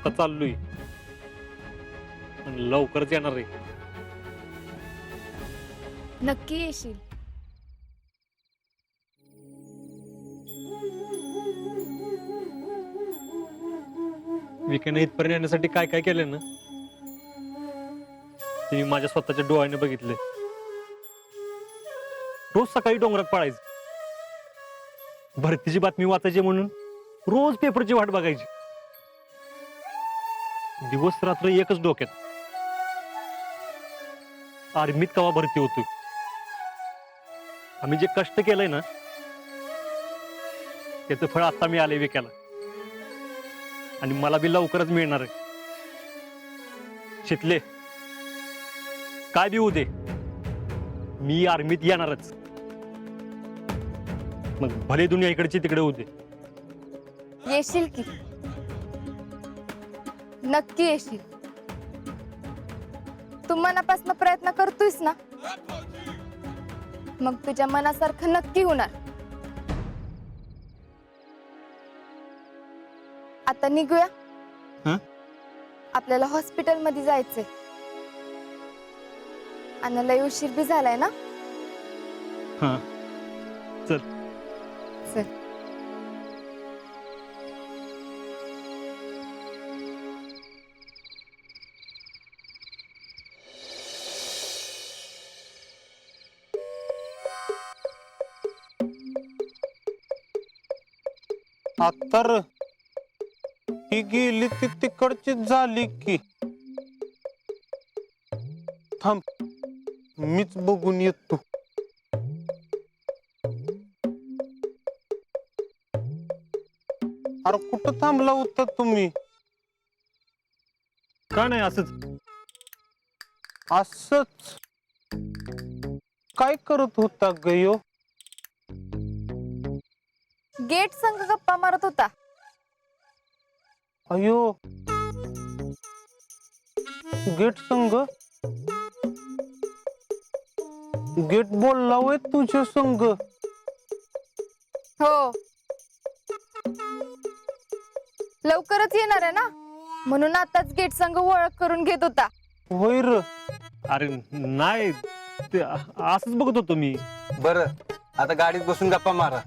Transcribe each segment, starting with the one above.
आता चाललोय, पण लवकरच येणार आहे. नक्की येशील. विकेंड इथपर्यंत येण्यासाठी काय काय केलं ना ते मी माझ्या स्वतःच्या डोळ्याने बघितले. रोज सकाळी डोंगरात पळायचं, भरतीची बातमी वाचायची म्हणून रोज पेपरची वाट बघायची. दिवस रात्र एकच डोक्यात, आर्मीत कवा भरती होतोय. आम्ही जे कष्ट केलंय ना त्याचं फळ आता मी आले विकायला, आणि मला बी लवकरच मिळणार आहे. शितले, काय बी होऊ दे, मी आर्मीत येणारच. मग भले दुनिया इकडची तिकडे होऊ दे. येशील की, नक्की येशील. तू मनापासून प्रयत्न करतोयस ना, मग तुझ्या मनासारखं नक्की होणार. आता निघूया. हं? आपल्याला हॉस्पिटल मध्ये जायचंय, आणि लय उशीर बी झालाय ना. हा, चल. चल. तर ही गेली ती तिकडचीच झाली की. थांब, मीच बघून येतो. अरे कुठं थांबला होता तुम्ही? का नाही असंच. असच काय करत होता गयो? गेट संग गप्पा मारत होता. अयो, गेट संग? गेट बोलला होय तुझ्या संग? हो, लवकरच येणार आहे ना, म्हणून आताच गेट संग ओळख करून घेत होता. होय र. अरे नाही, ते असंच बघत होतो मी. बरं, आता गाडीत बसून गप्पा मारा.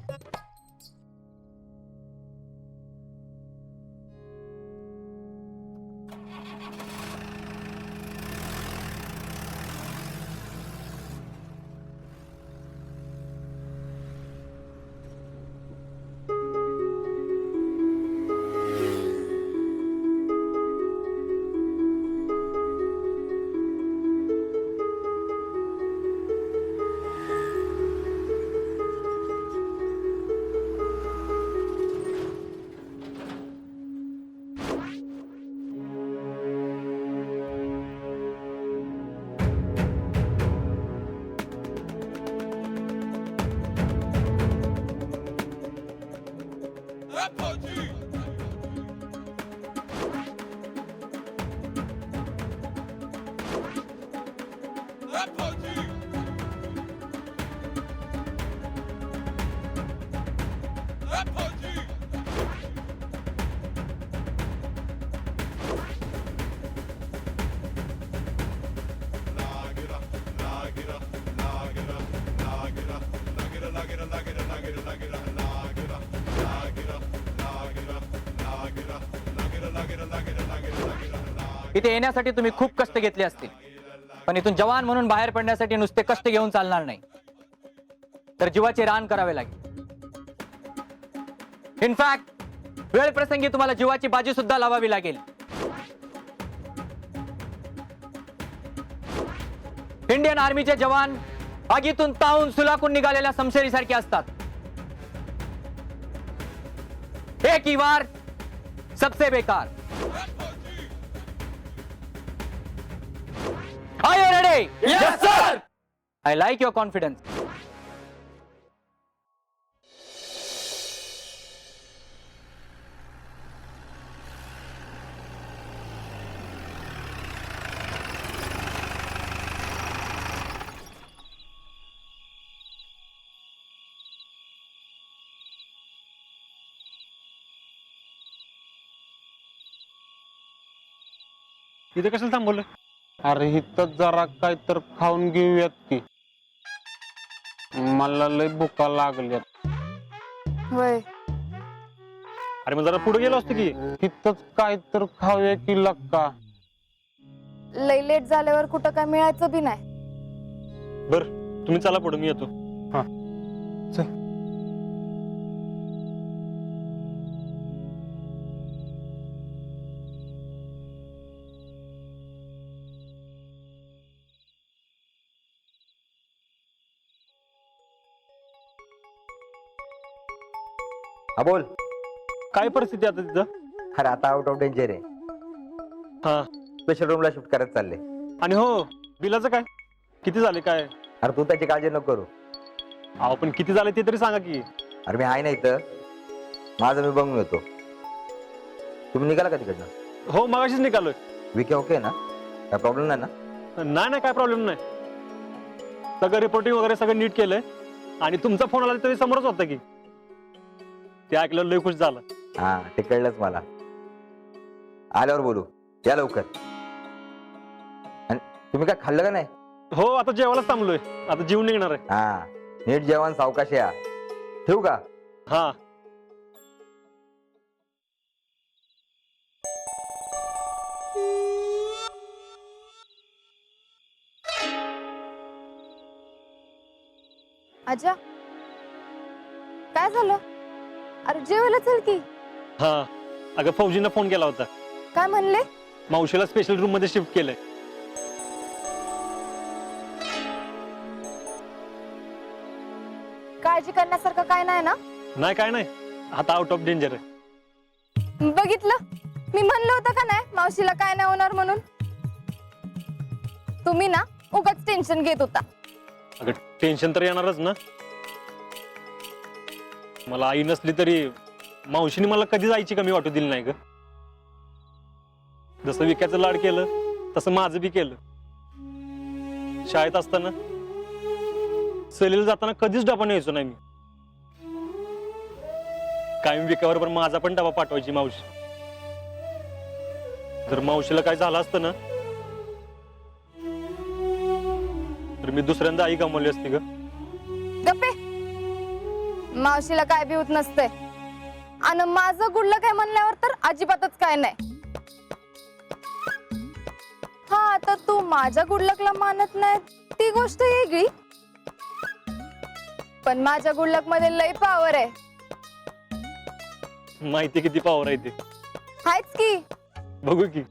इथे येण्यासाठी तुम्ही खूप कष्ट घेतले असतील, पण इथून जवान म्हणून बाहेर पडण्यासाठी नुसते कष्ट घेऊन चालणार नाही, तर जीवाचे रान करावे लागेल. इनफॅक्ट वेळ प्रसंगी तुम्हाला जीवाची बाजी सुद्धा लावावी लागेल. इंडियन आर्मीचे जवान आगीतून तावून सुलाखून निघालेल्या समशेरीसारखे असतात. एक ही वार सबसे बेकार. Are you ready? Yes, sir. I like your confidence. इथे कशाला थांबवलं? अरे इथं जरा काय तर खाऊन घेऊयात की, मला लय भुका लागल्यात. होय. अरे मग जरा पुढे गेलो असतो की. इथंच काय तर खाऊया की लक्का. लय लेट झाल्यावर कुठं काय मिळायचं बी नाही. बर तुम्ही चला पुढे, मी येतो. चल. हा बोल. काय परिस्थिती आता तिथं? अरे आता आउट ऑफ डेंजर आहे. हा. स्पेशल रूमला शिफ्ट करत चालले. आणि हो, बिलाचं काय किती झाले काय? अरे तू त्याची काळजी नको करू. अहो पण किती झाले ते तरी सांगा की. अरे मी आहे ना इथं, माझं मी बघून येतो. तुम्ही निघाला का तिकडनं? हो मगाशीच निघालोय. विके ओके ना? काय प्रॉब्लेम नाही ना? नाही नाही, काय प्रॉब्लेम नाही. सगळं रिपोर्टिंग वगैरे सगळं नीट केलंय. आणि तुमचा फोन आला तरी समोरच होता की. ते ऐकलं लय खुश झालं. हा ते कळलंच मला. आल्यावर बोलू, या लवकर. आणि तुम्ही काय खाल्लं का नाही? हो आता जेवायलाच थांबलोय, आता जीवन निघणार आहे. हा नीट जेवण, सावकाश या. ठेवू का? हा. आजा, काय झालं? अरे जेवायला चल की. हा अगं फौजीनं फोन केला होता. काय म्हणले? मावशीला स्पेशल रूम मध्ये शिफ्ट केलंय. काळजी करण्यासारखं काय नाही ना? नाही काय नाही, आता आउट ऑफ डेंजर आहे. बघितलं, मी म्हणलं होतं का नाही मावशीला काय नाही होणार म्हणून. तुम्ही ना उगाच टेन्शन घेत होता. अगं टेन्शन तर येणारच ना. मला आई नसली तरी मावशीने मला कधीच आईची कमी वाटू दिली नाही ग. जसं विक्याचं लाड केलं तसं माझं बी केलं. शाळेत असताना सहलीला जाताना कधीच डबा न्यायचो नाही मी. कायम विक्यावर पण माझा पण डबा पाठवायची मावशी. जर मावशीला काय झालं असतं ना तर मी दुसऱ्यांदा आई गमावली असती ग. गप्पे, मावशीला काय बी होत नसतंय. आणि माझं गुडलं काय म्हणल्यावर तर अजिबातच काय नाही. हा आता तू माझ्या गुडलकला मानत नाही ती गोष्ट वेगळी, पण माझ्या गुडलक मध्ये लय पावर आहे. माहिती किती पावर आहे ते. हायच की. बघू की.